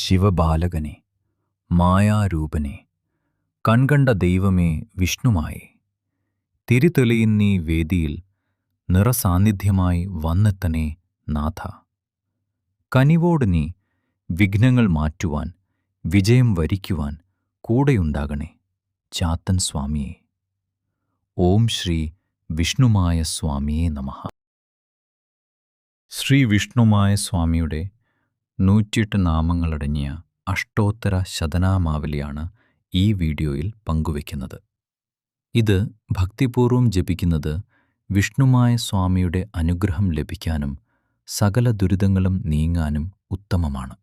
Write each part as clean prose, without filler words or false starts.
ശിവബാലകനെ, മായാരൂപനെ, കൺകണ്ട ദൈവമേ വിഷ്ണുവായേ, തിരിതെളിയുന്നീ വേദിയിൽ നിറസാന്നിധ്യമായി വന്നെത്തണേ നാഥ. കനിവോട് നീ വിഘ്നങ്ങൾ മാറ്റുവാൻ, വിജയം വരിക്കുവാൻ കൂടെയുണ്ടാകണേ ചാത്തൻ സ്വാമിയേ. ഓം ശ്രീ വിഷ്ണുമായ സ്വാമിയേ നമഃ. ശ്രീ വിഷ്ണുമായ സ്വാമിയുടെ 108 നാമങ്ങളടങ്ങിയ അഷ്ടോത്തര ശതനാമാവലിയാണ് ഈ വീഡിയോയിൽ പങ്കുവയ്ക്കുന്നത്. ഇത് ഭക്തിപൂർവം ജപിക്കുന്നത് വിഷ്ണുമായ സ്വാമിയുടെ അനുഗ്രഹം ലഭിക്കാനും സകല ദുരിതങ്ങളും നീങ്ങാനും ഉത്തമമാണ്.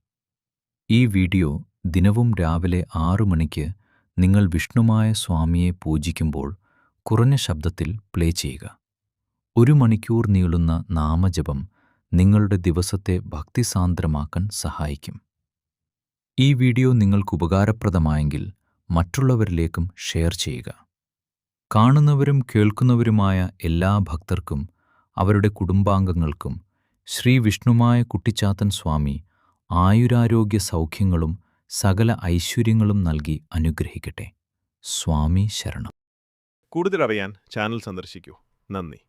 ഈ വീഡിയോ ദിനവും രാവിലെ 6 മണിക്ക് നിങ്ങൾ വിഷ്ണുമായ സ്വാമിയെ പൂജിക്കുമ്പോൾ കുറഞ്ഞ ശബ്ദത്തിൽ പ്ലേ ചെയ്യുക. 1 മണിക്കൂർ നീളുന്ന നാമജപം നിങ്ങളുടെ ദിവസത്തെ ഭക്തിസാന്ദ്രമാക്കാൻ സഹായിക്കും. ഈ വീഡിയോ നിങ്ങൾക്ക് ഉപകാരപ്രദമായെങ്കിൽ മറ്റുള്ളവരിലേക്കും ഷെയർ ചെയ്യുക. കാണുന്നവരും കേൾക്കുന്നവരുമായ എല്ലാ ഭക്തർക്കും അവരുടെ കുടുംബാംഗങ്ങൾക്കും ശ്രീ വിഷ്ണുമായ കുട്ടിച്ചാത്തൻ സ്വാമി ആയുരാരോഗ്യ സൗഖ്യങ്ങളും സകല ഐശ്വര്യങ്ങളും നൽകി അനുഗ്രഹിക്കട്ടെ. സ്വാമി ശരണം. കൂടുതലറിയാൻ ചാനൽ സന്ദർശിക്കൂ. നന്ദി.